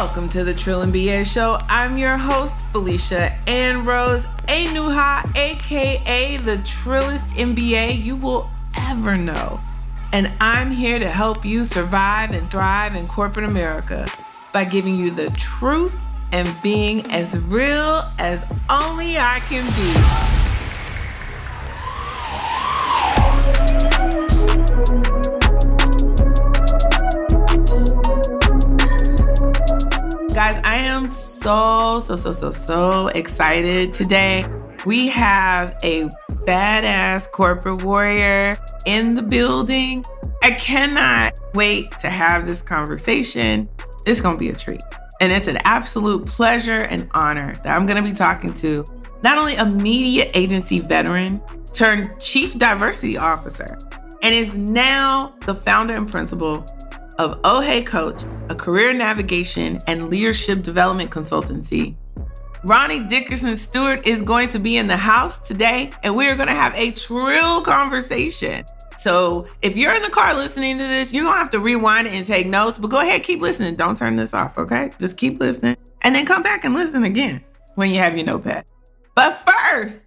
Welcome to the Trill and BA Show. I'm your host, Felicia Ann Rose, Anuha, aka the trillest MBA you will ever know. And I'm here to help you survive and thrive in corporate America by giving you the truth and being as real as only I can be. Guys, I am so excited today. We have a badass corporate warrior in the building. I cannot wait to have this conversation. It's going to be a treat. And it's an absolute pleasure and honor that I'm going to be talking to not only a media agency veteran turned chief diversity officer, and is now the founder and principal of OhHeyCoach, a career navigation and leadership development consultancy. Ronnie Dickerson Stewart is going to be in the house today, and we're going to have a trill conversation. So if you're in the car listening to this, you're going to have to rewind it and take notes, but go ahead, keep listening. Don't turn this off, okay? Just keep listening, and then come back and listen again when you have your notepad. But first,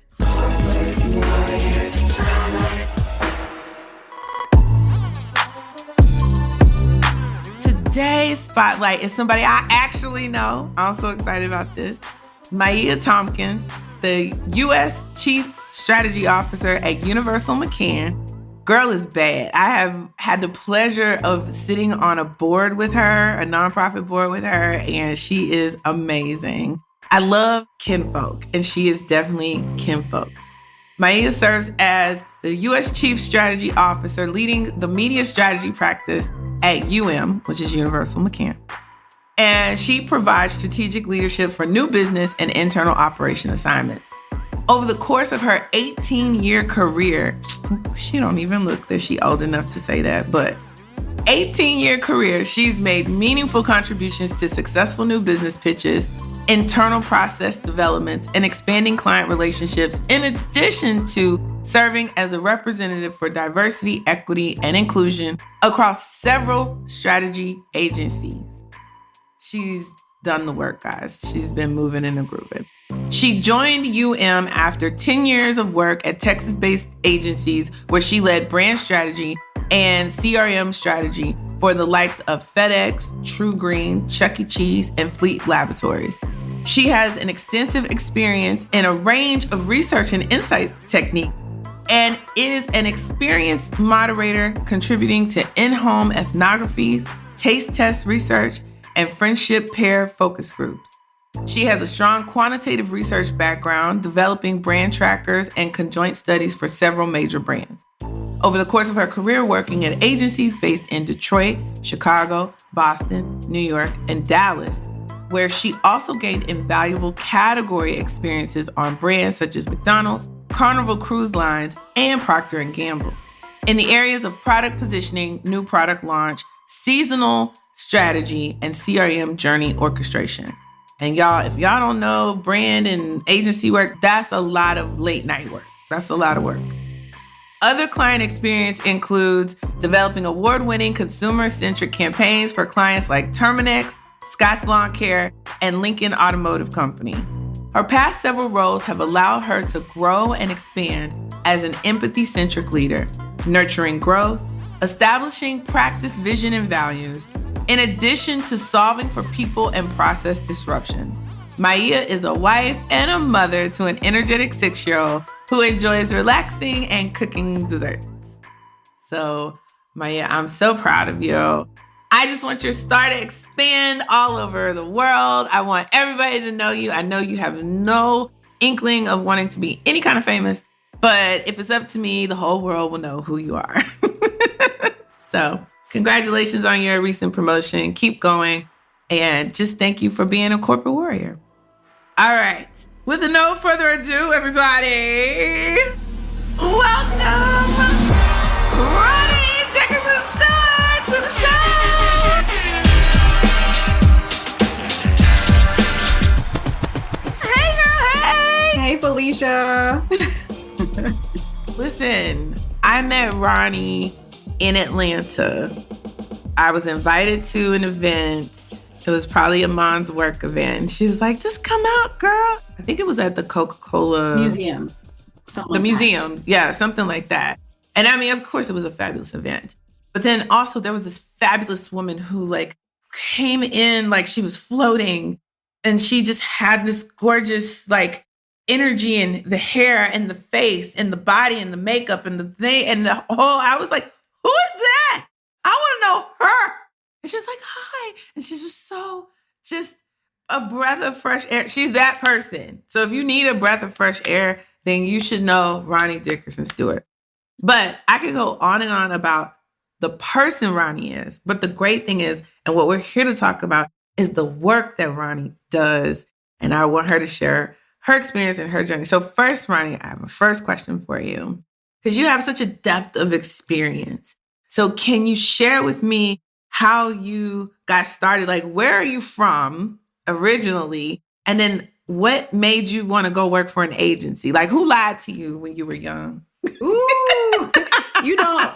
today's spotlight is somebody I actually know. I'm so excited about this. Maya Tompkins, the U.S. Chief Strategy Officer at Universal McCann. Girl is bad. I have had the pleasure of sitting on a board with her, a nonprofit board with her, and she is amazing. I love kinfolk, and she is definitely kinfolk. Maya serves as the U.S. Chief Strategy Officer, leading the media strategy practice at UM, which is Universal McCann. And she provides strategic leadership for new business and internal operation assignments. Over the course of her 18-year career, she don't even look that she old enough to say that, but 18-year career, she's made meaningful contributions to successful new business pitches, internal process developments, and expanding client relationships, in addition to serving as a representative for diversity, equity, and inclusion across several strategy agencies. She's done the work, guys. She's been moving and grooving. She joined UM after 10 years of work at Texas-based agencies where she led brand strategy and CRM strategy for the likes of FedEx, True Green, Chuck E. Cheese, and Fleet Laboratories. She has an extensive experience in a range of research and insights techniques and is an experienced moderator contributing to in-home ethnographies, taste test research, and friendship pair focus groups. She has a strong quantitative research background, developing brand trackers and conjoint studies for several major brands. Over the course of her career working at agencies based in Detroit, Chicago, Boston, New York, and Dallas, where she also gained invaluable category experiences on brands such as McDonald's, Carnival Cruise Lines, and Procter & Gamble. In the areas of product positioning, new product launch, seasonal strategy, and CRM journey orchestration. And y'all, if y'all don't know brand and agency work, that's a lot of late night work. That's a lot of work. Other client experience includes developing award-winning consumer-centric campaigns for clients like Terminex, Scott's Lawn Care, and Lincoln Automotive Company. Her past several roles have allowed her to grow and expand as an empathy-centric leader, nurturing growth, establishing practice vision and values, in addition to solving for people and process disruption. Maya is a wife and a mother to an energetic 6-year-old who enjoys relaxing and cooking desserts. So, Maya, I'm so proud of you. I just want your star to expand all over the world. I want everybody to know you. I know you have no inkling of wanting to be any kind of famous, but if it's up to me, the whole world will know who you are. So, congratulations on your recent promotion. Keep going. And just thank you for being a corporate warrior. All right. With no further ado, everybody, welcome Ronnie Dickerson Stewart to the show. Hey, girl, hey. Hey, Felicia. Listen, I met Ronnie in Atlanta. I was invited to an event It was probably Iman's work event. And she was like, just come out, girl. I think it was at the Coca-Cola museum. The museum. Yeah, something like that. And I mean, of course, it was a fabulous event. But then also there was this fabulous woman who like came in like she was floating, and she just had this gorgeous like energy and the hair and the face and the body and the makeup and the thing and the whole, I was like, who is that? I want to know her. And she's like, hi. And she's just a breath of fresh air. She's that person. So if you need a breath of fresh air, then you should know Ronnie Dickerson Stewart. But I could go on and on about the person Ronnie is. But the great thing is, and what we're here to talk about, is the work that Ronnie does. And I want her to share her experience and her journey. So first, Ronnie, I have a first question for you, because you have such a depth of experience. So can you share with me how you got started? Like, where are you from originally? And then what made you want to go work for an agency? Like, who lied to you when you were young? Ooh,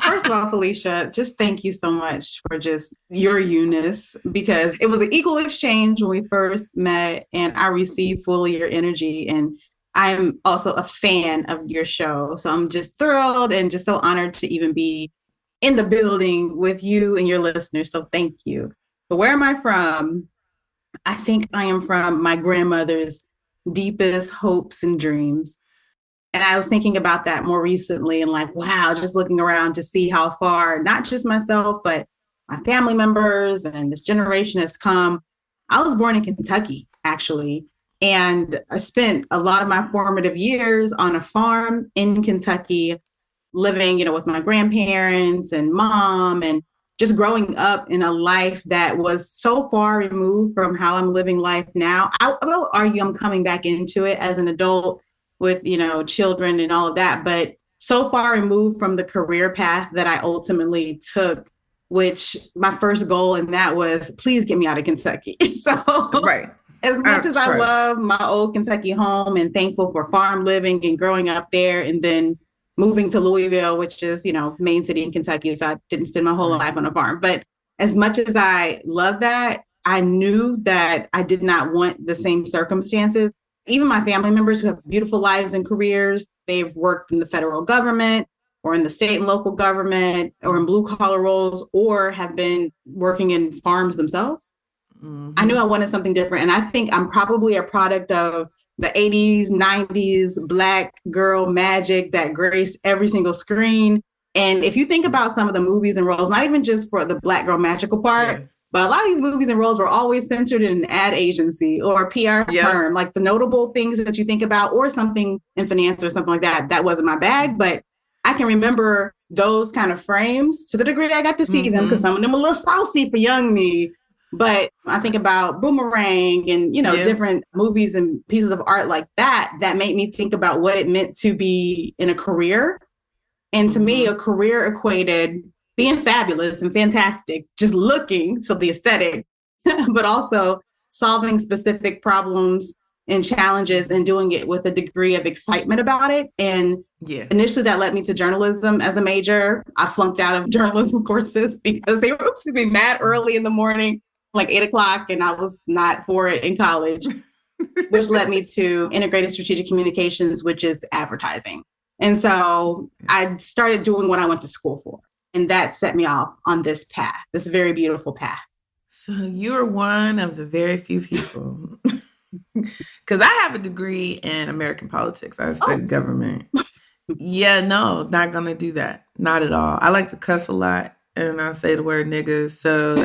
first of all, Felicia, just thank you so much for just your Eunice, because it was an equal exchange when we first met, and I received fully your energy. And I'm also a fan of your show. So I'm just thrilled and just so honored to even be in the building with you and your listeners. So thank you. But where am I from? I think I am from my grandmother's deepest hopes and dreams. And I was thinking about that more recently and like, wow, just looking around to see how far, not just myself, but my family members and this generation has come. I was born in Kentucky, actually. And I spent a lot of my formative years on a farm in Kentucky, living, with my grandparents and mom, and just growing up in a life that was so far removed from how I'm living life now. I will argue I'm coming back into it as an adult with, children and all of that, but so far removed from the career path that I ultimately took, which my first goal in that was, please get me out of Kentucky. So right. As much as I love my old Kentucky home and thankful for farm living and growing up there, and then moving to Louisville, which is, main city in Kentucky. So I didn't spend my whole life on a farm. But as much as I love that, I knew that I did not want the same circumstances. Even my family members who have beautiful lives and careers, they've worked in the federal government or in the state and local government or in blue collar roles, or have been working in farms themselves. Mm-hmm. I knew I wanted something different. And I think I'm probably a product of the 80s, 90s Black girl magic that graced every single screen. And if you think about some of the movies and roles, not even just for the Black girl magical part, yes, but a lot of these movies and roles were always centered in an ad agency or a PR firm, like the notable things that you think about, or something in finance or something like that. That wasn't my bag, but I can remember those kind of frames to the degree I got to see them, because some of them were a little saucy for young me. But I think about Boomerang and, different movies and pieces of art like that made me think about what it meant to be in a career. And to me, a career equated being fabulous and fantastic, just looking, so the aesthetic, but also solving specific problems and challenges and doing it with a degree of excitement about it. And initially that led me to journalism as a major. I flunked out of journalism courses because they were to be mad early in the morning, like 8:00, and I was not for it in college, which led me to integrated strategic communications, which is advertising. And so I started doing what I went to school for. And that set me off on this path, this very beautiful path. So you're one of the very few people, because I have a degree in American politics. I studied government. Not going to do that. Not at all. I like to cuss a lot, and I say the word niggas. So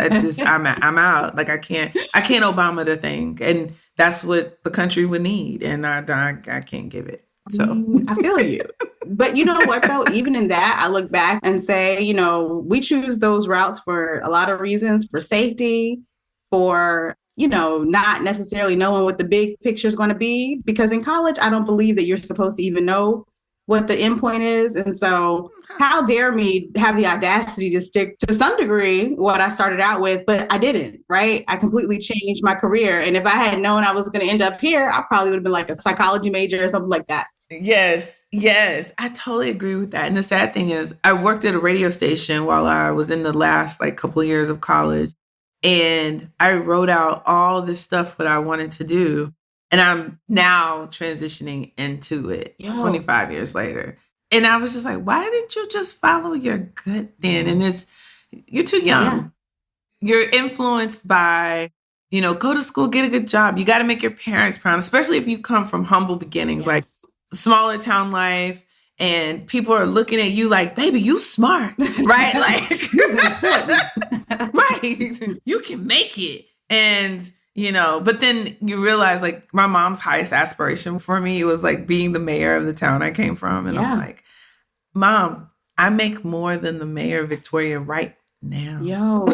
I'm out. Like I can't Obama the thing. And that's what the country would need. And I can't give it. So I feel you. But you know what, though? Even in that, I look back and say, we choose those routes for a lot of reasons, for safety, for, not necessarily knowing what the big picture is going to be. Because in college, I don't believe that you're supposed to even know what the end point is. And so how dare me have the audacity to stick to some degree what I started out with, but I didn't, right? I completely changed my career. And if I had known I was going to end up here, I probably would have been like a psychology major or something like that. Yes. I totally agree with that. And the sad thing is I worked at a radio station while I was in the last couple of years of college. And I wrote out all this stuff what I wanted to do. And I'm now transitioning into it 25 years later. And I was just like, why didn't you just follow your gut then? And you're too young. Yeah. You're influenced by, go to school, get a good job. You got to make your parents proud, especially if you come from humble beginnings, like smaller town life. And people are looking at you like, baby, you smart, right? Like, right. You can make it. And, but then you realize like my mom's highest aspiration for me was like being the mayor of the town I came from. And I'm like, Mom, I make more than the mayor of Victoria right now.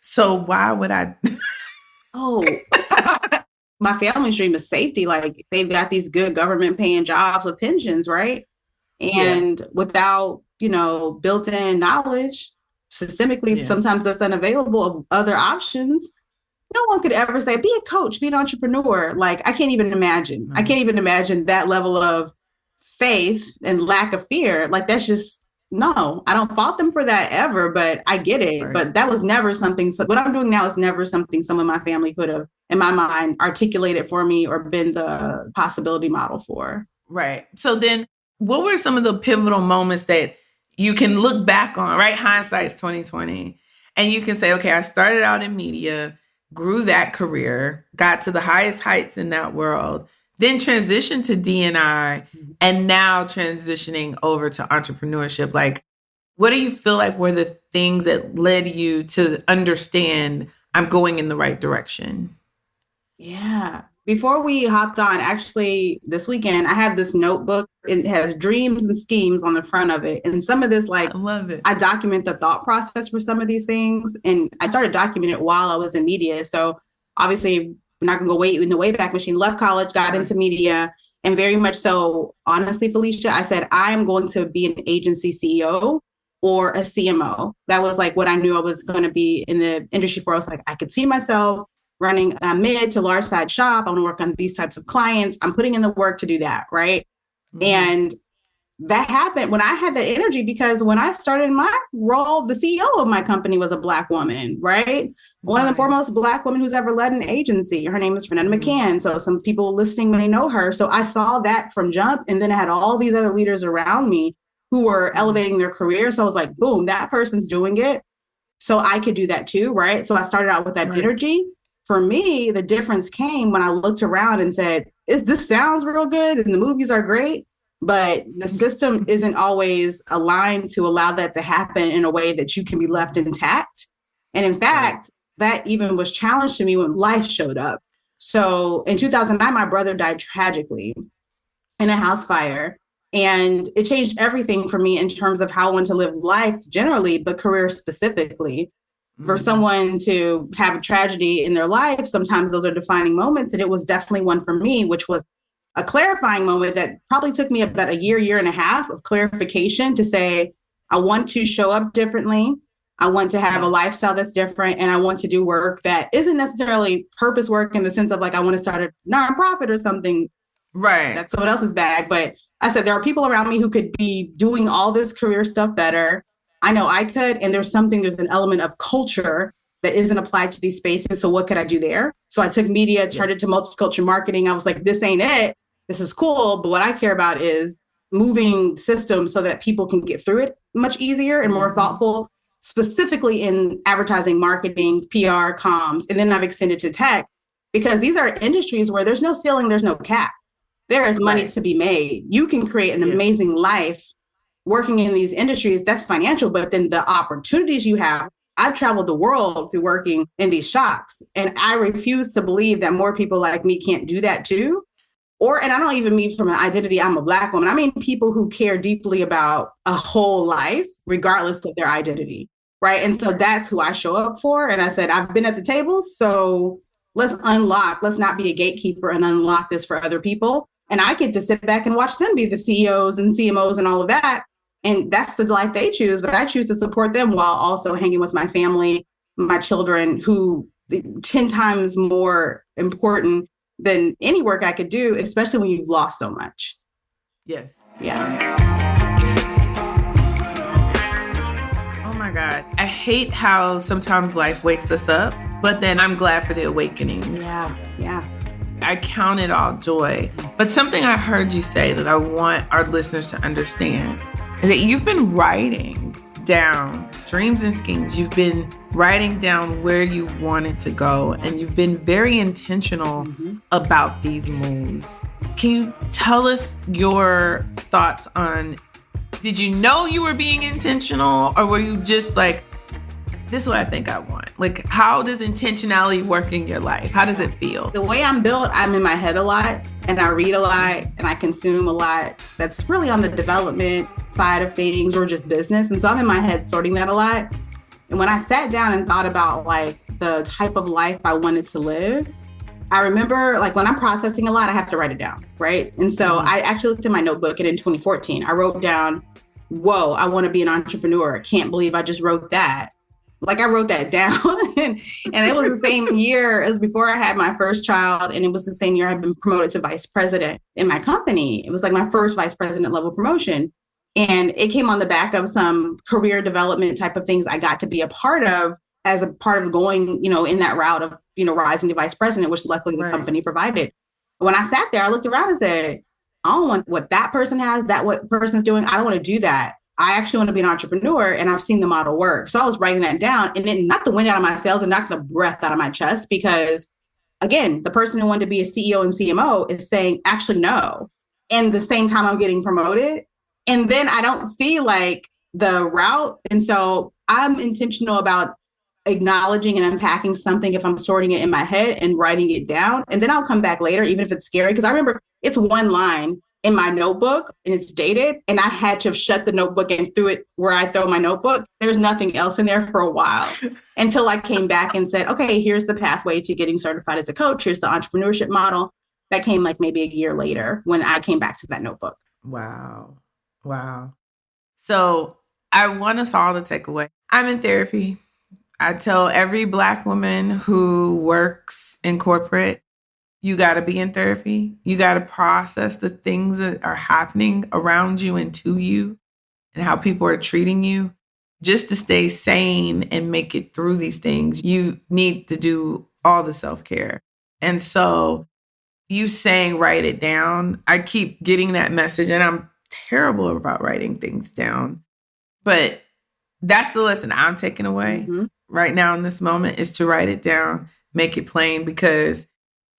So why would I? My family's dream is safety. Like they've got these good government paying jobs with pensions, right? And without, built-in knowledge, systemically, sometimes that's unavailable of other options. No one could ever say, be a coach, be an entrepreneur. Like, I can't even imagine. I can't even imagine that level of faith and lack of fear. Like, that's just, no, I don't fault them for that ever, but I get it. Right. But that was never something. So what I'm doing now is never something some of my family could have, in my mind, articulated for me or been the possibility model for. Right. So then what were some of the pivotal moments that you can look back on, right? Hindsight's 2020. And you can say, okay, I started out in media, grew that career, got to the highest heights in that world, then transitioned to D&I, and now transitioning over to entrepreneurship. Like, what do you feel like were the things that led you to understand I'm going in the right direction? Yeah. Before we hopped on, actually, this weekend, I have this notebook. It has dreams and schemes on the front of it. And some of this, like, I love it. I document the thought process for some of these things. And I started documenting it while I was in media. So obviously, we're not going to go in the Wayback Machine. Left college, got into media. And very much so, honestly, Felicia, I said, I'm going to be an agency CEO or a CMO. That was like what I knew I was going to be in the industry for. I was like, I could see myself running a mid to large size shop. I want to work on these types of clients. I'm putting in the work to do that. Right. Mm-hmm. And that happened when I had the energy, because when I started my role, the CEO of my company was a Black woman, right? One of the foremost Black women who's ever led an agency. Her name is Fernanda McCann. So some people listening may know her. So I saw that from jump. And then I had all these other leaders around me who were elevating their career. So I was like, boom, that person's doing it. So I could do that too, right? So I started out with that energy. For me, the difference came when I looked around and said, this sounds real good and the movies are great, but the system isn't always aligned to allow that to happen in a way that you can be left intact. And in fact, that even was challenged to me when life showed up. So in 2009, my brother died tragically in a house fire. And it changed everything for me in terms of how I want to live life generally, but career specifically. For someone to have a tragedy in their life, sometimes those are defining moments. And it was definitely one for me, which was a clarifying moment that probably took me about a year and a half of clarification to say, I want to show up differently. I want to have a lifestyle that's different. And I want to do work that isn't necessarily purpose work in the sense of like, I want to start a nonprofit or something. Right. That's someone else's bag. But I said, there are people around me who could be doing all this career stuff better. I know I could. And there's an element of culture that isn't applied to these spaces. So what could I do there? So I took media, turned it to multicultural marketing. I was like, this ain't it. This is cool. But what I care about is moving systems so that people can get through it much easier and more thoughtful, specifically in advertising, marketing, PR, comms. And then I've extended to tech, because these are industries where there's no ceiling, there's no cap. There is money to be made. You can create an amazing life working in these industries. That's financial, but then the opportunities you have. I've traveled the world through working in these shops, and I refuse to believe that more people like me can't do that too. And I don't even mean from an identity, I'm a Black woman. I mean people who care deeply about a whole life, regardless of their identity, right? And so that's who I show up for. And I said, I've been at the table, so let's not be a gatekeeper and unlock this for other people. And I get to sit back and watch them be the CEOs and CMOs and all of that. And that's the life they choose, but I choose to support them while also hanging with my family, my children, who 10 times more important than any work I could do, especially when you've lost so much. Yes. Yeah. Oh my God. I hate how sometimes life wakes us up But then I'm glad for the awakening. Yeah. I count it all joy. But something I heard you say that I want our listeners to understand is that you've been writing down dreams and schemes. You've been writing down where you wanted to go, and you've been very intentional about these moves. Can you tell us your thoughts on, did you know you were being intentional, or were you just like, this is what I think I want? Like, how does intentionality work in your life? How does it feel? The way I'm built, I'm in my head a lot, and I read a lot, and I consume a lot. That's really on the development side of things, or just business. And so I'm in my head sorting that a lot. And when I sat down and thought about like the type of life I wanted to live, I remember like when I'm processing a lot, I have to write it down, right? And so I actually looked in my notebook, and in 2014, I wrote down, whoa, I want to be an entrepreneur. I can't believe I just wrote that. Like I wrote that down and it was the same year as before I had my first child. And it was the same year I'd been promoted to vice president in my company. It was like my first vice president level promotion. And it came on the back of some career development type of things I got to be a part of as a part of going, in that route of, rising to vice president, which luckily the company provided. When I sat there, I looked around and said, I don't want what that person has, what person's doing. I don't want to do that. I actually want to be an entrepreneur, and I've seen the model work. So I was writing that down, and it knocked the wind out of my sails and knocked the breath out of my chest, because again, the person who wanted to be a CEO and CMO is saying, actually, no. And the same time I'm getting promoted. And then I don't see like the route. And so I'm intentional about acknowledging and unpacking something if I'm sorting it in my head and writing it down. And then I'll come back later, even if it's scary, because I remember it's one line in my notebook and it's dated, and I had to have shut the notebook and threw it where I throw my notebook. There's nothing else in there for a while until I came back and said, okay, here's the pathway to getting certified as a coach. Here's the entrepreneurship model. That came like maybe a year later when I came back to that notebook. Wow. So I want us all to take away. I'm in therapy. I tell every Black woman who works in corporate, you got to be in therapy. You got to process the things that are happening around you and to you and how people are treating you. Just to stay sane and make it through these things, you need to do all the self-care. And so you saying write it down, I keep getting that message, and I'm terrible about writing things down. But that's the lesson I'm taking away right now in this moment, is to write it down, make it plain, because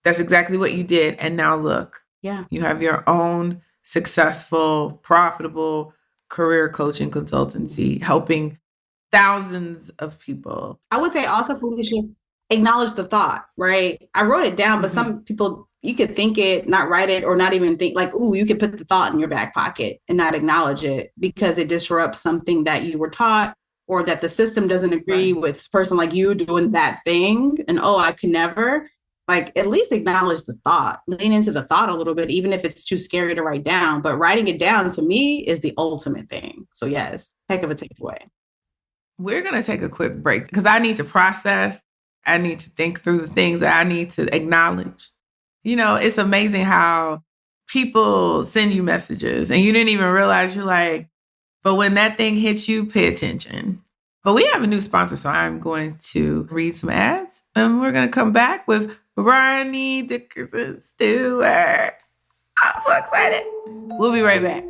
that's exactly what you did. And now look, you have your own successful, profitable career coaching consultancy helping thousands of people. I would say also, Felicia, acknowledge the thought, right? I wrote it down, but some people, you could think it, not write it, or not even think like, ooh, you could put the thought in your back pocket and not acknowledge it because it disrupts something that you were taught, or that the system doesn't agree with a person like you doing that thing. And, oh, I can never. Like, at least acknowledge the thought, lean into the thought a little bit, even if it's too scary to write down. But writing it down, to me, is the ultimate thing. So yes, heck of a takeaway. We're going to take a quick break because I need to process. I need to think through the things that I need to acknowledge. It's amazing how people send you messages and you didn't even realize, you're like, but when that thing hits you, pay attention. But we have a new sponsor, so I'm going to read some ads, and we're going to come back with Ronnie Dickerson Stewart. I'm so excited. We'll be right back.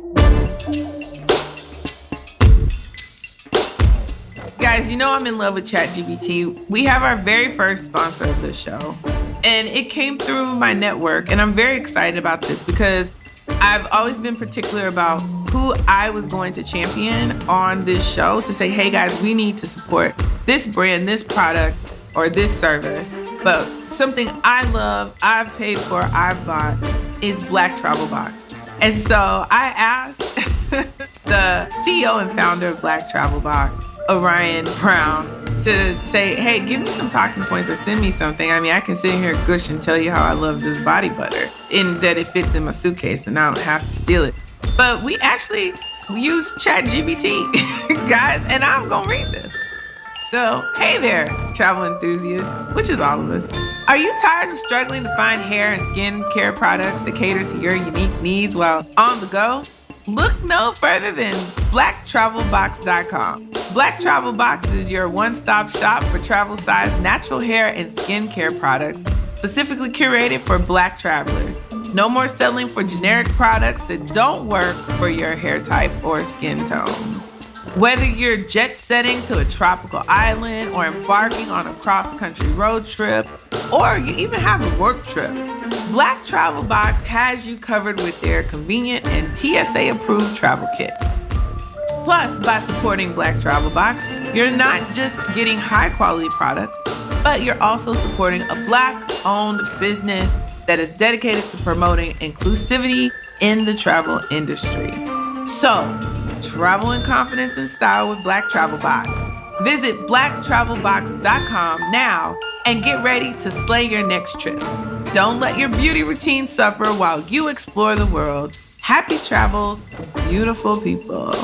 Guys, I'm in love with ChatGPT. We have our very first sponsor of this show, and it came through my network, and I'm very excited about this because I've always been particular about who I was going to champion on this show to say, hey guys, we need to support this brand, this product, or this service. But something I love, I've paid for, I've bought, is Black Travel Box. And so I asked the CEO and founder of Black Travel Box, Orion Brown, to say, hey, give me some talking points or send me something. I mean, I can sit here and gush and tell you how I love this body butter and that it fits in my suitcase and I don't have to steal it. But we actually use ChatGPT, guys, and I'm going to read this. So, hey there, travel enthusiasts, which is all of us. Are you tired of struggling to find hair and skin care products that cater to your unique needs while on the go? Look no further than blacktravelbox.com. Black Travel Box is your one-stop shop for travel-sized natural hair and skincare products specifically curated for Black travelers. No more settling for generic products that don't work for your hair type or skin tone. Whether you're jet-setting to a tropical island or embarking on a cross-country road trip, or you even have a work trip, Black Travel Box has you covered with their convenient and TSA-approved travel kits. Plus, by supporting Black Travel Box, you're not just getting high-quality products, but you're also supporting a Black-owned business that is dedicated to promoting inclusivity in the travel industry. So, travel in confidence and style with Black Travel Box. Visit blacktravelbox.com now and get ready to slay your next trip. Don't let your beauty routine suffer while you explore the world. Happy travels, beautiful people.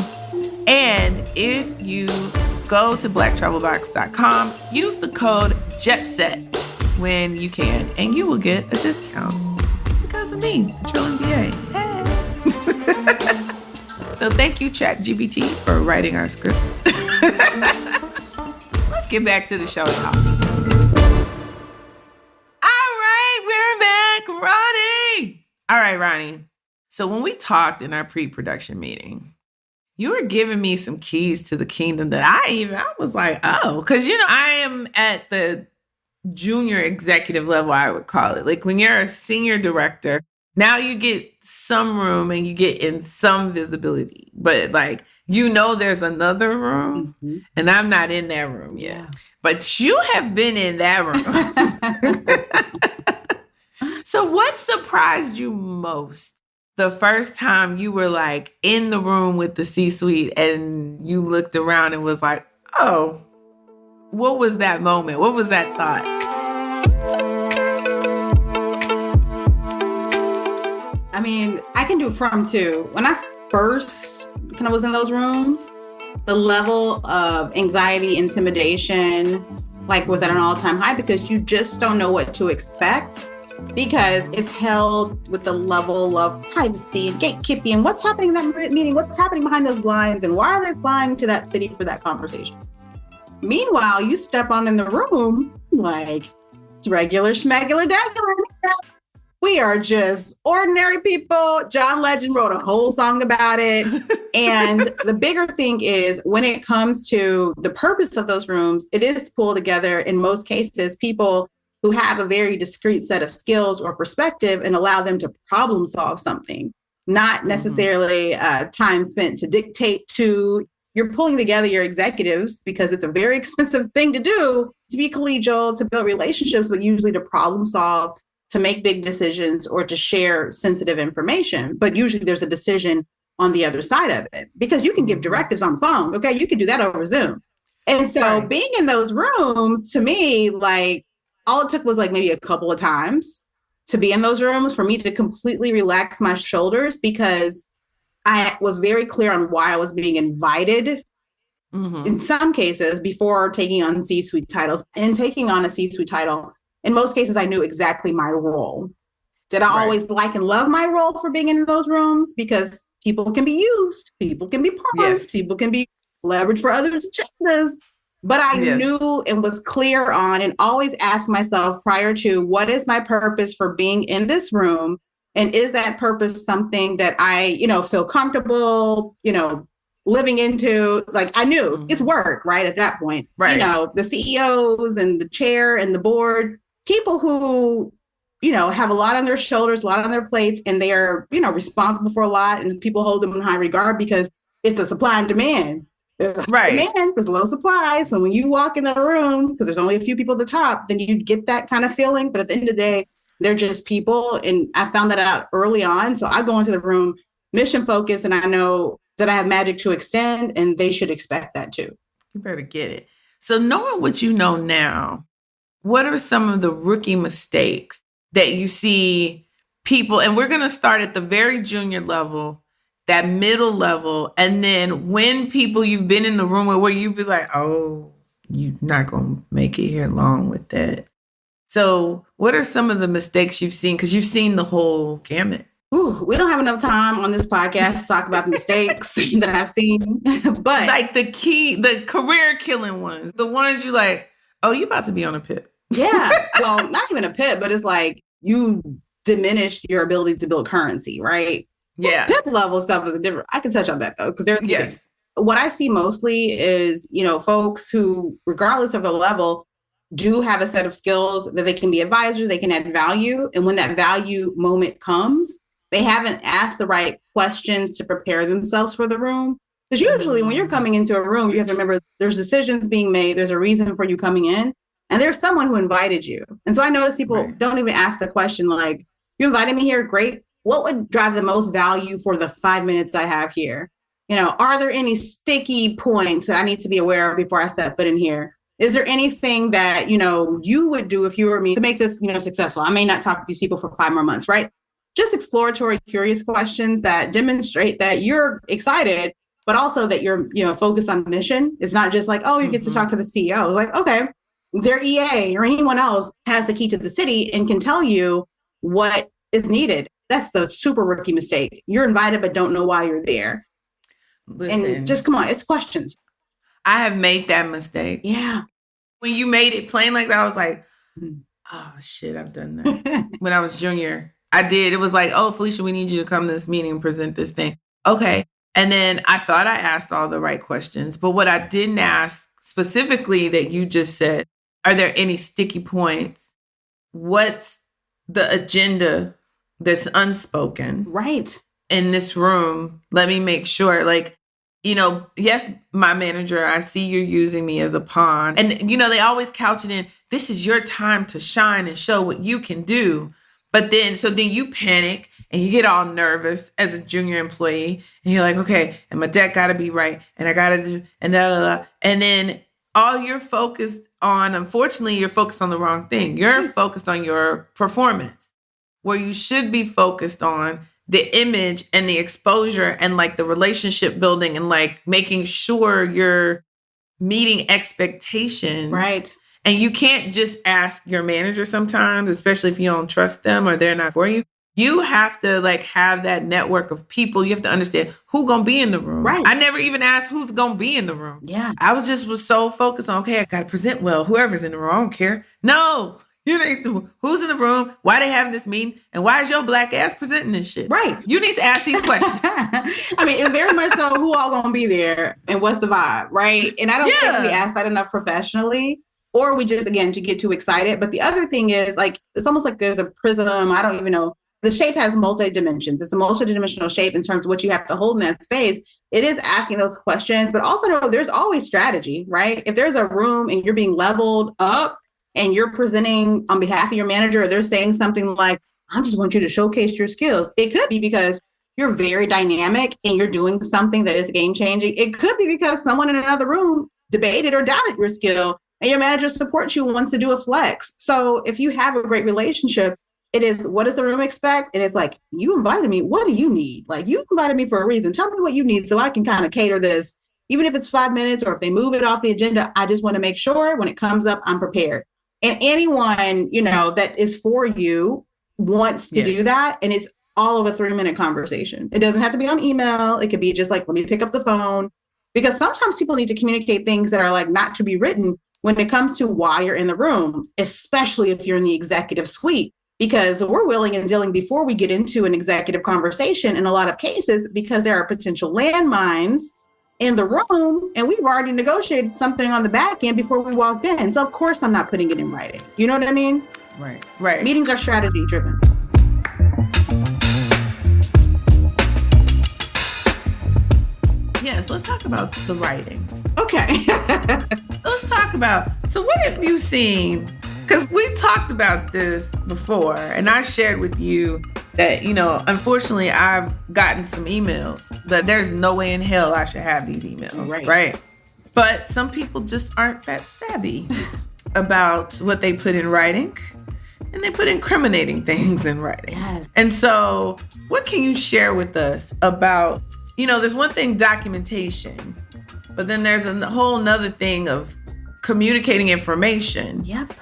And if you go to blacktravelbox.com, use the code JETSET when you can, and you will get a discount because of me, the Trill MBA. Hey. So thank you, ChatGPT, for writing our scripts. Let's get back to the show, y'all. All right, we're back, Ronnie. All right, Ronnie. So when we talked in our pre-production meeting, you were giving me some keys to the kingdom that I was like, oh, because, I am at the junior executive level, I would call it. Like when you're a senior director, now you get some room and you get in some visibility. But there's another room and I'm not in that room yet. Yeah. But you have been in that room. So what surprised you most the first time you were in the room with the C-suite and you looked around and was like, oh, what was that moment? What was that thought? I mean, I can do from to. When I first kind of was in those rooms, the level of anxiety, intimidation, was at an all-time high because you just don't know what to expect. Because it's held with the level of privacy and gatekeeping and what's happening in that meeting, what's happening behind those blinds, and why are they flying to that city for that conversation? Meanwhile, you step on in the room it's regular schmegular dagular. We are just ordinary people. John Legend wrote a whole song about it. And the bigger thing is when it comes to the purpose of those rooms, it is to pull together, in most cases, people who have a very discrete set of skills or perspective and allow them to problem solve something, not necessarily time spent to dictate to. You're pulling together your executives because it's a very expensive thing to do, to be collegial, to build relationships, but usually to problem solve, to make big decisions, or to share sensitive information. But usually there's a decision on the other side of it because you can give directives on the phone. Okay, you can do that over Zoom. And so being in those rooms, to me, all it took was maybe a couple of times to be in those rooms for me to completely relax my shoulders because I was very clear on why I was being invited in some cases before taking on C-suite titles. And taking on a C-suite title, in most cases, I knew exactly my role. Did I always like and love my role for being in those rooms? Because people can be used, people can be pawns, people can be leveraged for others' agendas. But I knew and was clear on and always asked myself prior to, what is my purpose for being in this room? And is that purpose something that I, feel comfortable, living into? I knew it's work, right? At that point, the CEOs and the chair and the board, people who, have a lot on their shoulders, a lot on their plates, and they are, responsible for a lot. And people hold them in high regard because it's a supply and demand. There's a demand, there's low supply. So when you walk in the room, because there's only a few people at the top, then you get that kind of feeling. But at the end of the day, they're just people. And I found that out early on. So I go into the room mission focused, and I know that I have magic to extend, and they should expect that too. You better get it. So knowing what you know now, what are some of the rookie mistakes that you see people, and we're going to start at the very junior level, that middle level, and then when people you've been in the room with where you be like, oh, you're not going to make it here long with that. So what are some of the mistakes you've seen? Because you've seen the whole gamut. We don't have enough time on this podcast to talk about the mistakes that I've seen, but like the career killing ones, the ones you like, oh, you about to be on a pip. Yeah. Well, not even a pip, but it's like you diminish your ability to build currency, right? Yeah. Pip level stuff is a different. I can touch on that though, because there's yes. What I see mostly is, folks who, regardless of the level, do have a set of skills that they can be advisors, they can add value. And when that value moment comes, they haven't asked the right questions to prepare themselves for the room. Because usually when you're coming into a room, you have to remember there's decisions being made. There's a reason for you coming in. And there's someone who invited you. And so I notice people don't even ask the question like, you invited me here, great. What would drive the most value for the 5 minutes I have here? Are there any sticky points that I need to be aware of before I step foot in here? Is there anything that, you would do if you were me to make this, successful? I may not talk to these people for 5 more months, right? Just exploratory, curious questions that demonstrate that you're excited, but also that you're, focused on mission. It's not just like, oh, you get to talk to the CEO. It's like, okay, their EA or anyone else has the key to the city and can tell you what is needed. That's the super rookie mistake. You're invited, but don't know why you're there. Listen, and just come on, it's questions. I have made that mistake. Yeah. When you made it plain like that, I was like, oh shit, I've done that. When I was junior, I did. It was like, oh, Felicia, we need you to come to this meeting and present this thing. Okay. And then I thought I asked all the right questions, but what I didn't ask specifically that you just said, are there any sticky points? What's the agenda that's unspoken? Right. In this room, let me make sure, yes, my manager, I see you're using me as a pawn. And, they always couch it in, this is your time to shine and show what you can do. But then you panic and you get all nervous as a junior employee. And you're like, okay, and my deck got to be right. And I got to do, and da. And then all you're focused on, unfortunately, you're focused on the wrong thing. You're focused on your performance, where you should be focused on the image and the exposure and the relationship building and making sure you're meeting expectations. Right. And you can't just ask your manager sometimes, especially if you don't trust them or they're not for you. You have to have that network of people. You have to understand who's going to be in the room. Right. I never even asked who's going to be in the room. Yeah. I was so focused on, okay, I got to present well. Whoever's in the room, I don't care. No. You need to, who's in the room? Why they having this meeting? And why is your black ass presenting this shit? Right. You need to ask these questions. I mean, it's very much so who all going to be there and what's the vibe, right? And I don't think we ask that enough professionally, or we just, again, to get too excited. But the other thing is it's almost like there's a prism. I don't even know. The shape has multi-dimensions. It's a multi-dimensional shape in terms of what you have to hold in that space. It is asking those questions, but also know there's always strategy, right? If there's a room and you're being leveled up, and you're presenting on behalf of your manager, or they're saying something like, I just want you to showcase your skills. It could be because you're very dynamic and you're doing something that is game changing. It could be because someone in another room debated or doubted your skill and your manager supports you and wants to do a flex. So if you have a great relationship, it is, what does the room expect? And it's like, you invited me. What do you need? You invited me for a reason. Tell me what you need so I can kind of cater this. Even if it's 5 minutes or if they move it off the agenda, I just want to make sure when it comes up, I'm prepared. And anyone, that is for you wants to do that. And it's all of a 3-minute conversation. It doesn't have to be on email. It could be just let me pick up the phone, because sometimes people need to communicate things that are not to be written when it comes to why you're in the room, especially if you're in the executive suite, because we're willing and dealing before we get into an executive conversation in a lot of cases, because there are potential landmines in the room, and we've already negotiated something on the back end before we walked in. So of course I'm not putting it in writing. You know what I mean? Right. Meetings are strategy driven. Yes, let's talk about the writings. Okay. Let's talk about, so what have you seen? Because we talked about this before, and I shared with you that, unfortunately, I've gotten some emails that there's no way in hell I should have these emails, right? But some people just aren't that savvy about what they put in writing, and they put incriminating things in writing. Yes. And so what can you share with us about, there's one thing, documentation, but then there's a whole nother thing of communicating information. Yep.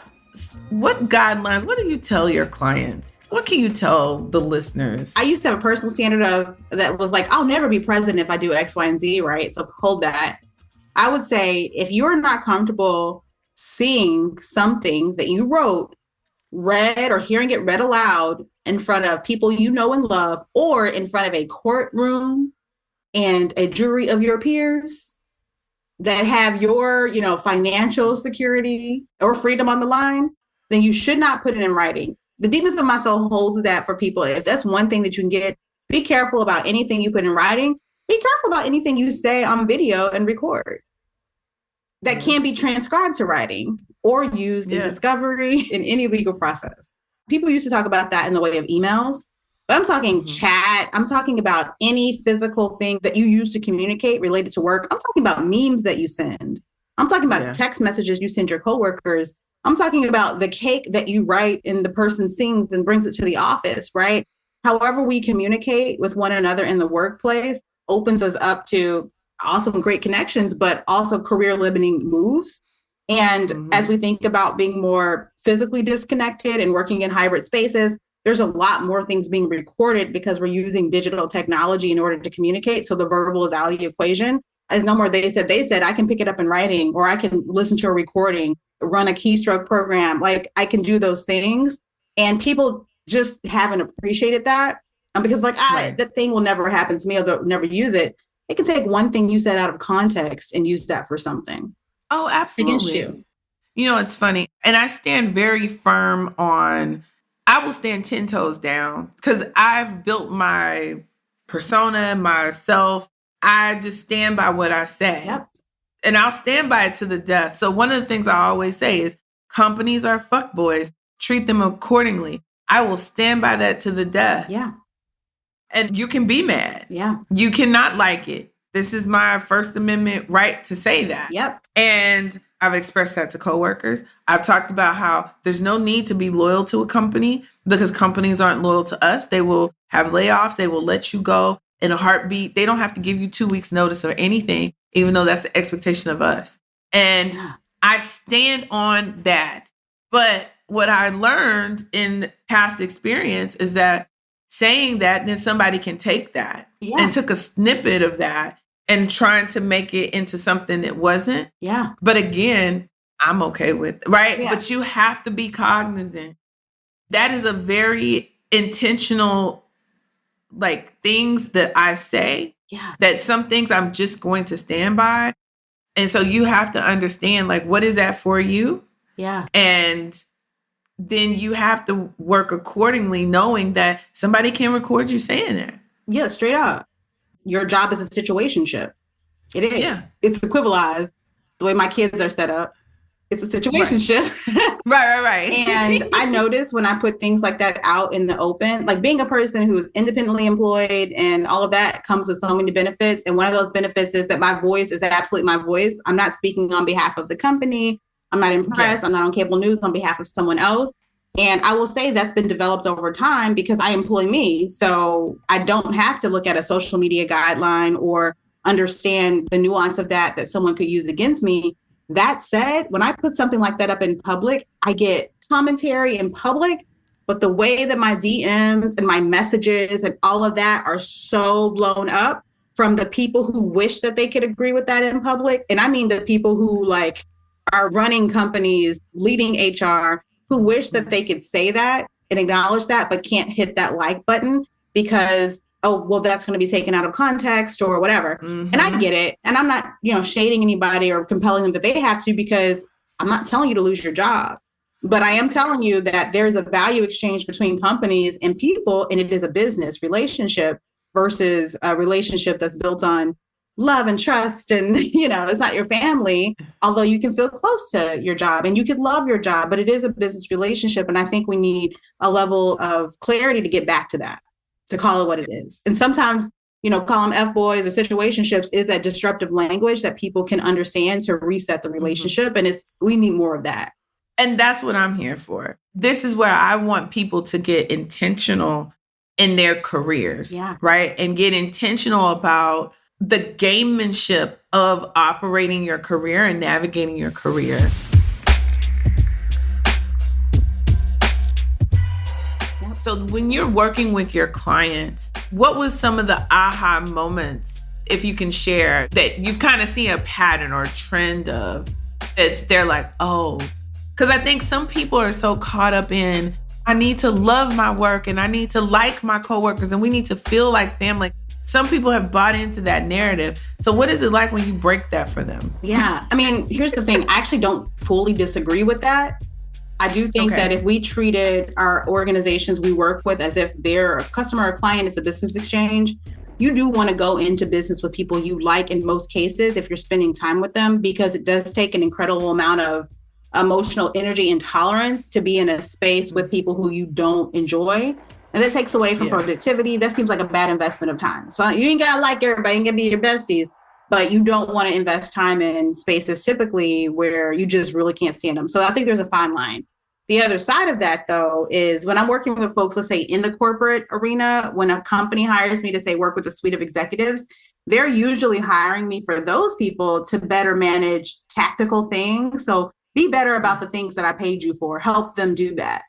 What guidelines, what do you tell your clients What can you tell the listeners? I used to have a personal standard that was like, I'll never be president if I do X, Y, and Z, right? So hold that. I would say if you're not comfortable seeing something that you wrote, read, or hearing it read aloud in front of people you know and love, or in front of a courtroom and a jury of your peers that have your, financial security or freedom on the line, then you should not put it in writing. The deepest of my soul holds that for people. If that's one thing that you can get, be careful about anything you put in writing. Be careful about anything you say on video and record. That can be transcribed to writing or used in discovery in any legal process. People used to talk about that in the way of emails, but I'm talking chat. I'm talking about any physical thing that you use to communicate related to work. I'm talking about memes that you send. I'm talking about text messages you send your coworkers. I'm talking about the cake that you write and the person sings and brings it to the office, right? However we communicate with one another in the workplace opens us up to awesome, great connections, but also career limiting moves. And as we think about being more physically disconnected and working in hybrid spaces, there's a lot more things being recorded because we're using digital technology in order to communicate. So the verbal is out of the equation. As no more they said, I can pick it up in writing, or I can listen to a recording, run a keystroke program. Like I can do those things. And people just haven't appreciated that because that thing will never happen to me, or they'll never use it. It can take one thing you said out of context and use that for something. Oh, absolutely. Against you. It's funny. And I stand very firm on, I will stand 10 toes down because I've built my persona, myself. I just stand by what I say. Yep. And I'll stand by it to the death. So one of the things I always say is companies are fuckboys. Treat them accordingly. I will stand by that to the death. Yeah. And you can be mad. Yeah. You cannot like it. This is my First Amendment right to say that. Yep. And I've expressed that to coworkers. I've talked about how there's no need to be loyal to a company because companies aren't loyal to us. They will have layoffs. They will let you go in a heartbeat. They don't have to give you 2 weeks notice or anything, even though that's the expectation of us. And I stand on that. But what I learned in past experience is that saying that, then somebody can take that and took a snippet of that and trying to make it into something that wasn't. Yeah. But again, I'm okay with it, right? Yeah. But you have to be cognizant. That is a very intentional, things that I say. Yeah. That some things I'm just going to stand by. And so you have to understand, what is that for you? Yeah. And then you have to work accordingly, knowing that somebody can record you saying that. Yeah, straight up. Your job is a situationship. It is. Yeah. It's equivalized the way my kids are set up. It's a situationship. Right. And I notice when I put things like that out in the open, being a person who is independently employed and all of that comes with so many benefits. And one of those benefits is that my voice is absolutely my voice. I'm not speaking on behalf of the company. I'm not in press. Yes. I'm not on cable news on behalf of someone else. And I will say that's been developed over time because I employ me. So I don't have to look at a social media guideline or understand the nuance of that someone could use against me. That said, when I put something like that up in public, I get commentary in public, but the way that my DMs and my messages and all of that are so blown up from the people who wish that they could agree with that in public. And I mean the people who are running companies, leading HR, who wish that they could say that and acknowledge that, but can't hit that like button because, that's going to be taken out of context or whatever. And I get it. And I'm not, shading anybody or compelling them that they have to, because I'm not telling you to lose your job. But I am telling you that there's a value exchange between companies and people, and it is a business relationship versus a relationship that's built on love and trust. And, it's not your family, although you can feel close to your job and you could love your job, but it is a business relationship. And I think we need a level of clarity to get back to that, to call it what it is. And sometimes, call them F-boys or situationships is that disruptive language that people can understand to reset the relationship. And we need more of that. And that's what I'm here for. This is where I want people to get intentional in their careers, right? And get intentional about the gamemanship of operating your career and navigating your career. So when you're working with your clients, what was some of the aha moments, if you can share, that you've kind of seen a pattern or a trend of that they're like, oh, because I think some people are so caught up in, I need to love my work and I need to like my coworkers and we need to feel like family. Some people have bought into that narrative. So what is it like when you break that for them? Yeah. I mean, here's the thing. I actually don't fully disagree with that. I do think that if we treated our organizations we work with as if they're a customer or client, it's a business exchange, you do want to go into business with people you like in most cases if you're spending time with them, because it does take an incredible amount of emotional energy and tolerance to be in a space with people who you don't enjoy. And that takes away from productivity. That seems like a bad investment of time. So you ain't got to like everybody, you ain't got to be your besties, but you don't want to invest time in spaces typically where you just really can't stand them. So I think there's a fine line. The other side of that, though, is when I'm working with folks, let's say in the corporate arena, when a company hires me to say work with a suite of executives, they're usually hiring me for those people to better manage tactical things. So be better about the things that I paid you for, help them do that.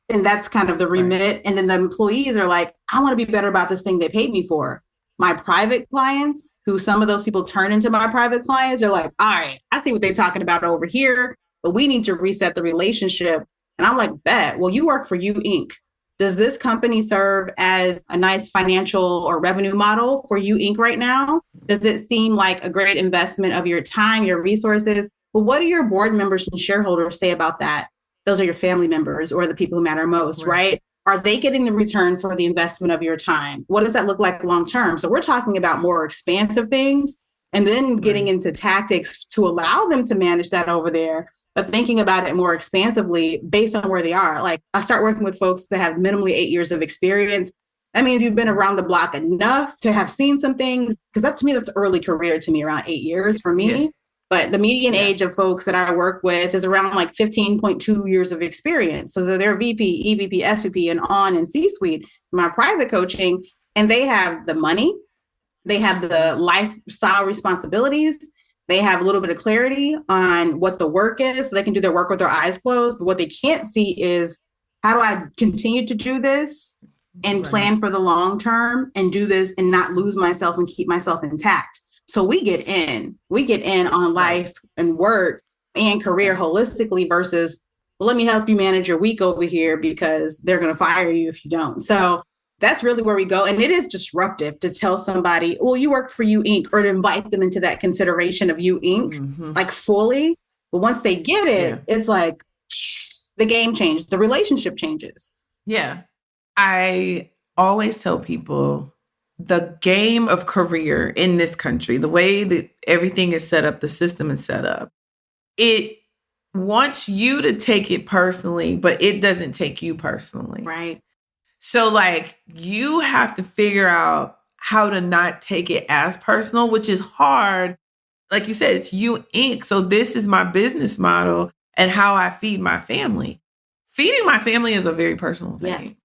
And that's kind of the remit. Right. And then the employees are like, I want to be better about this thing they paid me for. My private clients, who some of those people turn into my private clients, are like, all right, I see what they're talking about over here, but we need to reset the relationship. And I'm like, bet, well, you work for You Inc. Does this company serve as a nice financial or revenue model for You Inc. right now? Does it seem like a great investment of your time, your resources? Well, what do your board members and shareholders say about that? Those are your family members or the people who matter most, right? Are they getting the return for the investment of your time? What does that look like long term? So we're talking about more expansive things and then getting into tactics to allow them to manage that over there, but thinking about it more expansively based on where they are. Like I start working with folks that have minimally 8 years of experience. That means you've been around the block enough to have seen some things, because that to me, that's early career to me, around 8 years for me. Yeah. But the median age of folks that I work with is around like 15.2 years of experience. So they're VP, EVP, SVP, and on in C-suite, my private coaching, and they have the money, they have the lifestyle responsibilities, they have a little bit of clarity on what the work is, so they can do their work with their eyes closed. But what they can't see is, how do I continue to do this and plan for the long term and do this and not lose myself and keep myself intact? So we get in on life and work and career holistically versus, well, let me help you manage your week over here because they're going to fire you if you don't. So that's really where we go. And it is disruptive to tell somebody, well, you work for You Inc., or to invite them into that consideration of You Inc., like fully. But once they get it, it's like the game changes, the relationship changes. Yeah. I always tell people, the game of career in this country, the way that everything is set up, the system is set up, it wants you to take it personally, but it doesn't take you personally. Right. So like you have to figure out how to not take it as personal, which is hard. Like you said, it's You Inc. So this is my business model and how I feed my family. Feeding my family is a very personal thing. Yes.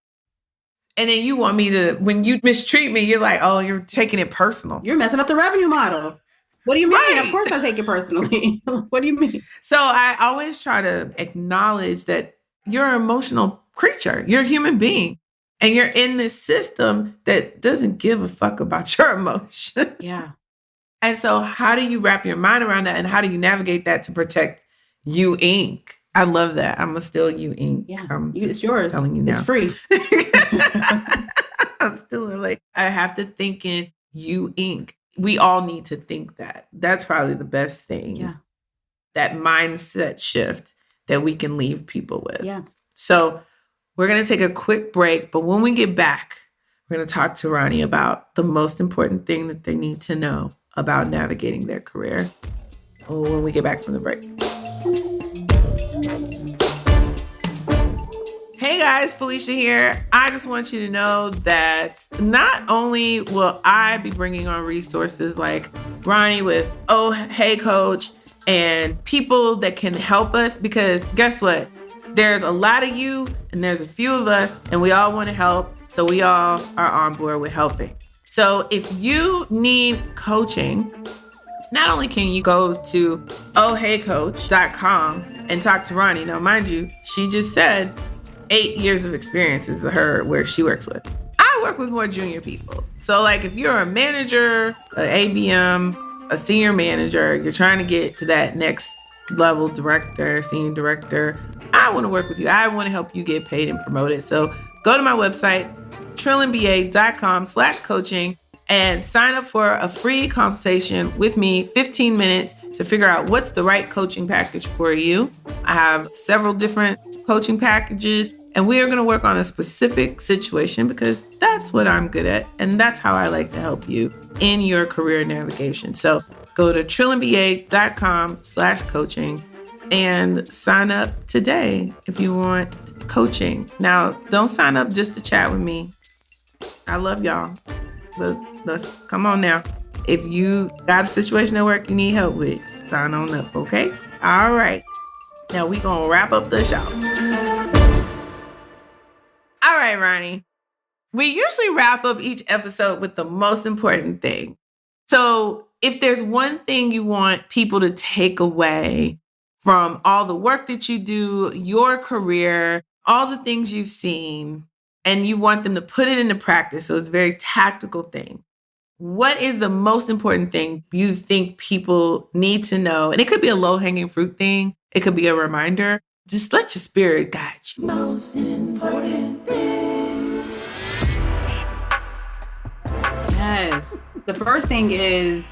And then you want me to, when you mistreat me, you're like, oh, you're taking it personal. You're messing up the revenue model. What do you mean? Right. Of course I take it personally. What do you mean? So I always try to acknowledge that you're an emotional creature. You're a human being. And you're in this system that doesn't give a fuck about your emotion. Yeah. And so how do you wrap your mind around that? And how do you navigate that to protect You Inc.? I love that. I'm going to steal You Inc. Yeah, it's yours. Telling you now. It's free. I'm still like, I have to think in You Inc. We all need to think that. That's probably the best thing. Yeah. That mindset shift that we can leave people with. Yeah. So we're going to take a quick break. But when we get back, we're going to talk to Ronnie about the most important thing that they need to know about navigating their career when we get back from the break. Hey guys, Felicia here. I just want you to know that not only will I be bringing on resources like Ronnie with OhHeyCoach and people that can help us, because guess what? There's a lot of you and there's a few of us and we all want to help. So we all are on board with helping. So if you need coaching, not only can you go to ohheycoach.com and talk to Ronnie. Now, mind you, she just said 8 years of experience is her where she works with. I work with more junior people. So like if you're a manager, an ABM, a senior manager, you're trying to get to that next level, director, senior director, I want to work with you. I want to help you get paid and promoted. So go to my website, trillandba.com/coaching, and sign up for a free consultation with me, 15 minutes to figure out what's the right coaching package for you. I have several different coaching packages, and we are going to work on a specific situation because that's what I'm good at. And that's how I like to help you in your career navigation. So go to trillandba.com/coaching and sign up today if you want coaching. Now, don't sign up just to chat with me. I love y'all. But let's come on now. If you got a situation at work you need help with, sign on up, okay? All right. Now we gonna wrap up the show. All right, Ronnie. We usually wrap up each episode with the most important thing. So if there's one thing you want people to take away from all the work that you do, your career, all the things you've seen, and you want them to put it into practice, so it's a very tactical thing, what is the most important thing you think people need to know? And it could be a low-hanging fruit thing. It could be a reminder. Just let your spirit guide you. Most important thing. Yes. The first thing is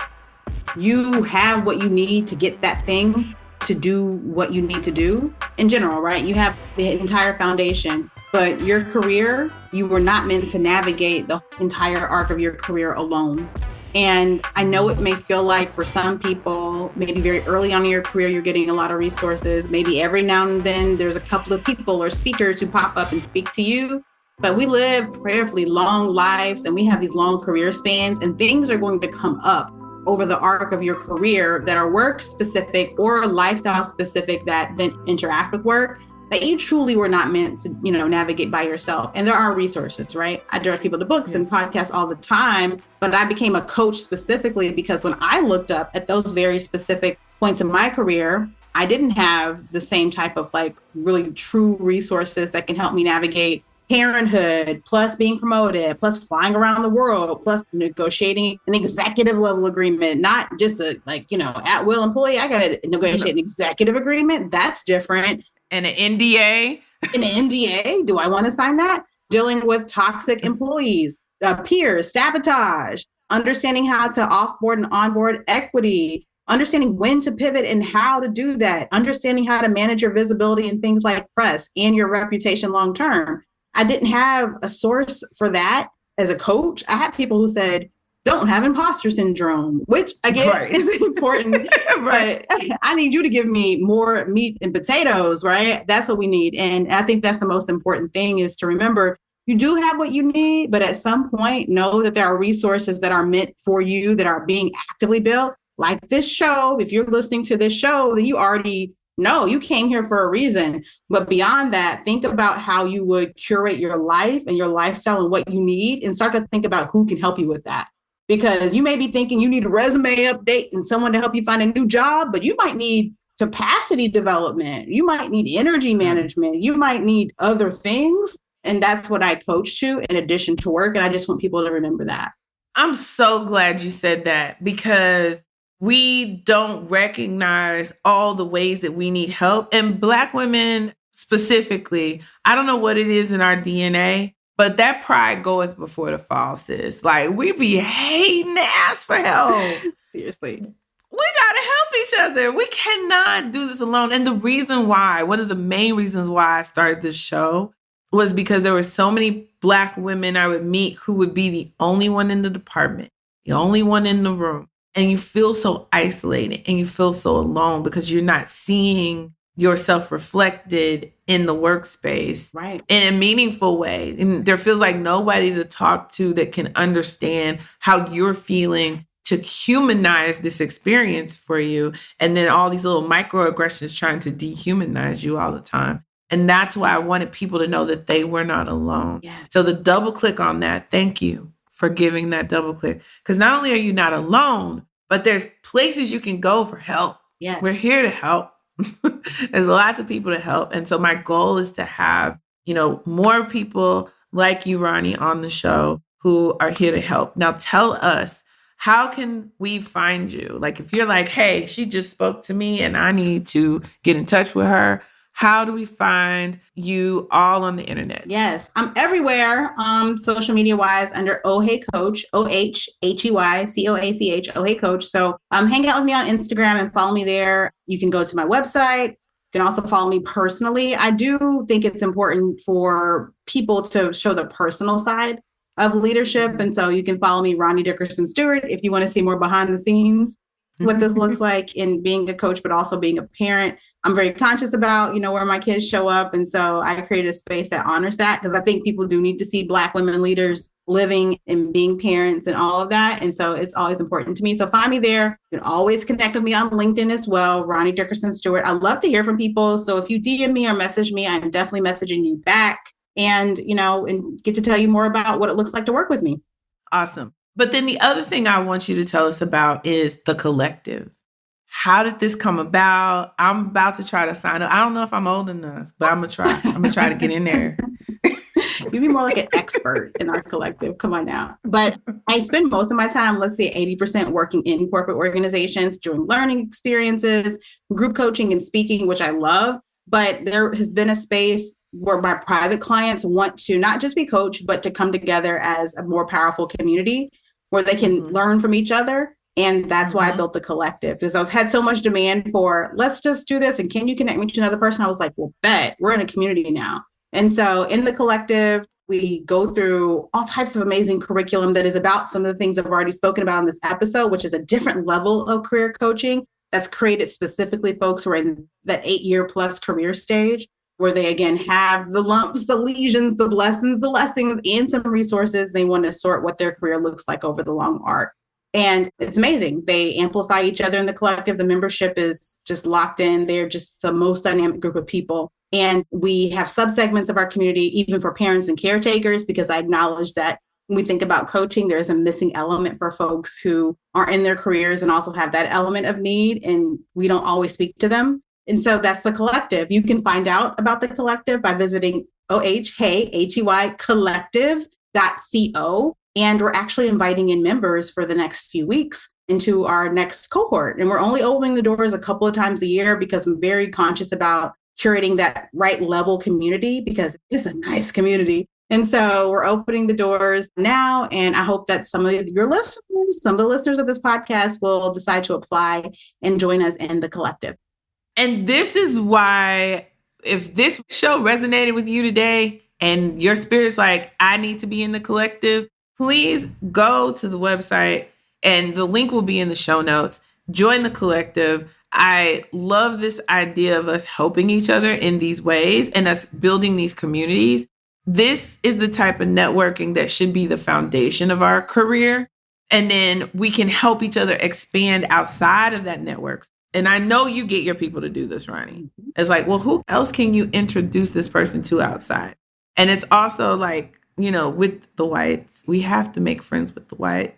you have what you need to get that thing to do what you need to do in general, right? You have the entire foundation, but your career, you were not meant to navigate the entire arc of your career alone. And I know it may feel like for some people, maybe very early on in your career, you're getting a lot of resources. Maybe every now and then there's a couple of people or speakers who pop up and speak to you. But we live prayerfully long lives and we have these long career spans, and things are going to come up over the arc of your career that are work specific or lifestyle specific that then interact with work that you truly were not meant to, navigate by yourself. And there are resources, right? I direct people to books and podcasts all the time, but I became a coach specifically because when I looked up at those very specific points in my career, I didn't have the same type of really true resources that can help me navigate parenthood, plus being promoted, plus flying around the world, plus negotiating an executive level agreement, not just at-will employee. I got to negotiate an executive agreement. That's different. And an NDA. An NDA. Do I want to sign that? Dealing with toxic employees, peers, sabotage, understanding how to offboard and onboard equity, understanding when to pivot and how to do that, understanding how to manage your visibility in things like press and your reputation long-term. I didn't have a source for that as a coach. I had people who said, don't have imposter syndrome, which again is important, but I need you to give me more meat and potatoes, right? That's what we need. And I think that's the most important thing is to remember you do have what you need, but at some point know that there are resources that are meant for you that are being actively built. Like this show, if you're listening to this show, then you already know you came here for a reason. But beyond that, think about how you would curate your life and your lifestyle and what you need, and start to think about who can help you with that. Because you may be thinking you need a resume update and someone to help you find a new job, but you might need capacity development. You might need energy management. You might need other things. And that's what I coach to in addition to work. And I just want people to remember that. I'm so glad you said that, because we don't recognize all the ways that we need help. And Black women specifically, I don't know what it is in our DNA, but that pride goeth before the fall, sis. Like, we be hating to ask for help. Seriously. We got to help each other. We cannot do this alone. And the reason why, one of the main reasons why I started this show was because there were so many Black women I would meet who would be the only one in the department, the only one in the room. And you feel so isolated and you feel so alone because you're not seeing yourself reflected in the workspace in a meaningful way. And there feels like nobody to talk to that can understand how you're feeling, to humanize this experience for you. And then all these little microaggressions trying to dehumanize you all the time. And that's why I wanted people to know that they were not alone. Yes. So the double click on that, thank you for giving that double click. Because not only are you not alone, but there's places you can go for help. Yes. We're here to help. There's lots of people to help. And so my goal is to have more people like you, Ronnie, on the show who are here to help. Now tell us, how can we find you? Like if you're like, hey, she just spoke to me and I need to get in touch with her, how do we find you all on the internet? Yes, I'm everywhere, social media wise, under OhHeyCoach, OhHeyCoach, OhHeyCoach. So hang out with me on Instagram and follow me there. You can go to my website. You can also follow me personally. I do think it's important for people to show the personal side of leadership. And so you can follow me, Ronnie Dickerson Stewart, if you want to see more behind the scenes, what this looks like in being a coach, but also being a parent. I'm very conscious about, where my kids show up. And so I created a space that honors that, because I think people do need to see Black women leaders living and being parents and all of that. And so it's always important to me. So find me there. You can always connect with me on LinkedIn as well, Ronnie Dickerson Stewart. I love to hear from people. So if you DM me or message me, I'm definitely messaging you back and, and get to tell you more about what it looks like to work with me. Awesome. But then the other thing I want you to tell us about is the collective. How did this come about? I'm about to try to sign up. I don't know if I'm old enough, but I'm going to try. I'm going to try to get in there. You'd be more like an expert in our collective. Come on now. But I spend most of my time, let's say 80% working in corporate organizations, doing learning experiences, group coaching and speaking, which I love. But there has been a space where my private clients want to not just be coached, but to come together as a more powerful community where they can learn from each other. And that's why I built the collective, because I had so much demand for, let's just do this. And can you connect me to another person? I was like, well, bet, we're in a community now. And so in the collective, we go through all types of amazing curriculum that is about some of the things I've already spoken about in this episode, which is a different level of career coaching that's created specifically folks who are in that 8-year plus career stage, where they, again, have the lumps, the lesions, the blessings, the lessons, and some resources. They want to sort what their career looks like over the long arc. And it's amazing. They amplify each other in the collective. The membership is just locked in. They're just the most dynamic group of people. And we have subsegments of our community, even for parents and caretakers, because I acknowledge that when we think about coaching, there's a missing element for folks who are in their careers and also have that element of need, and we don't always speak to them. And so that's the collective. You can find out about the collective by visiting OhHeyCoach.co. And we're actually inviting in members for the next few weeks into our next cohort. And we're only opening the doors a couple of times a year because I'm very conscious about curating that right level community, because it's a nice community. And so we're opening the doors now. And I hope that some of your listeners, some of the listeners of this podcast will decide to apply and join us in the collective. And this is why, if this show resonated with you today and your spirit's like, I need to be in the collective, please go to the website and the link will be in the show notes. Join the collective. I love this idea of us helping each other in these ways and us building these communities. This is the type of networking that should be the foundation of our career. And then we can help each other expand outside of that network. And I know you get your people to do this, Ronnie. It's like, well, who else can you introduce this person to outside? And it's also like, with the whites, we have to make friends with the whites.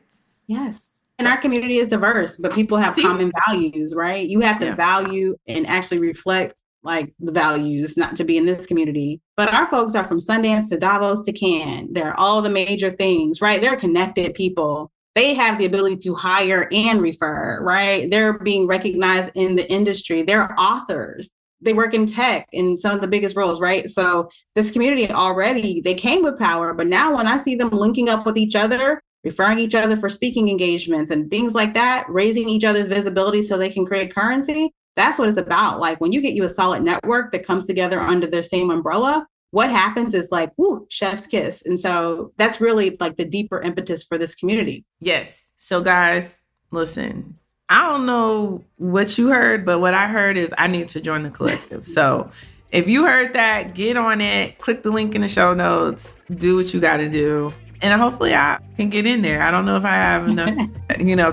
Yes. And our community is diverse, but people have common values, right? You have to value and actually reflect like the values, not to be in this community. But our folks are from Sundance to Davos to Cannes. They're all the major things, right? They're connected people. They have the ability to hire and refer, right? They're being recognized in the industry. They're authors. They work in tech in some of the biggest roles, right? So this community already, they came with power, but now when I see them linking up with each other, referring each other for speaking engagements and things like that, raising each other's visibility so they can create currency, that's what it's about. Like when you get you a solid network that comes together under their same umbrella, what happens is like, whoo, chef's kiss. And so that's really like the deeper impetus for this community. Yes. So guys, listen. I don't know what you heard, but what I heard is I need to join the collective. So if you heard that, get on it, click the link in the show notes, do what you got to do. And hopefully I can get in there. I don't know if I have enough,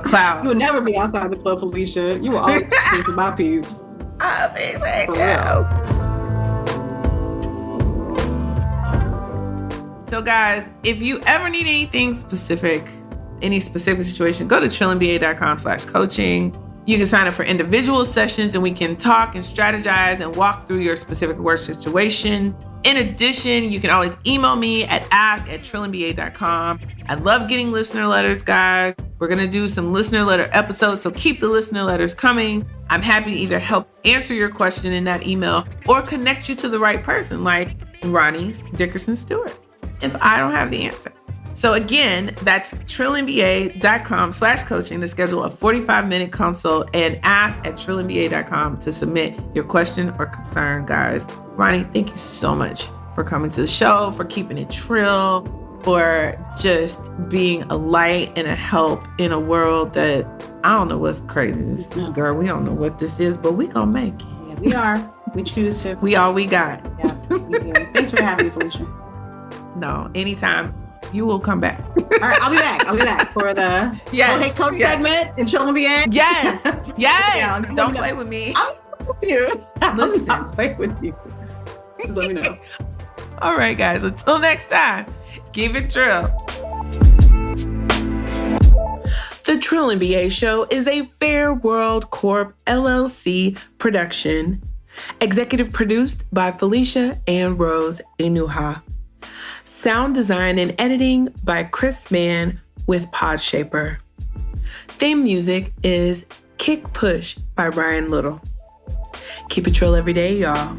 clout. You'll never be outside the club, Felicia. You will always be my peeps. I appreciate you. So guys, if you ever need anything specific, any specific situation, go to trillandba.com/coaching. You can sign up for individual sessions and we can talk and strategize and walk through your specific work situation. In addition, you can always email me at ask@trillingba.com. I love getting listener letters, guys. We're going to do some listener letter episodes, so keep the listener letters coming. I'm happy to either help answer your question in that email or connect you to the right person, like Ronnie Dickerson Stewart, if I don't have the answer. So again, that's trillingba.com/coaching to schedule a 45-minute consult, and ask@trillingba.com to submit your question or concern, guys. Ronnie, thank you so much for coming to the show, for keeping it trill, for just being a light and a help in a world that I don't know what's crazy. Girl, we don't know what this is, but we gonna make it. Yeah, we are. We choose to. We all we got. Yeah, we do. Thanks for having me, Felicia. No, anytime. You will come back. All right, I'll be back for the OhHeyCoach segment in Trilling BA. Yes. Yeah, don't play with me. I'm with you. Listen. I'll play with you. Just let me know. All right, guys. Until next time, keep it trill. The Trill NBA Show is a Fair World Corp LLC production. Executive produced by Felicia and Rose Inuha. Sound design and editing by Chris Mann with Podshaper. Theme music is Kick Push by Brian Little. Keep it trill every day, y'all.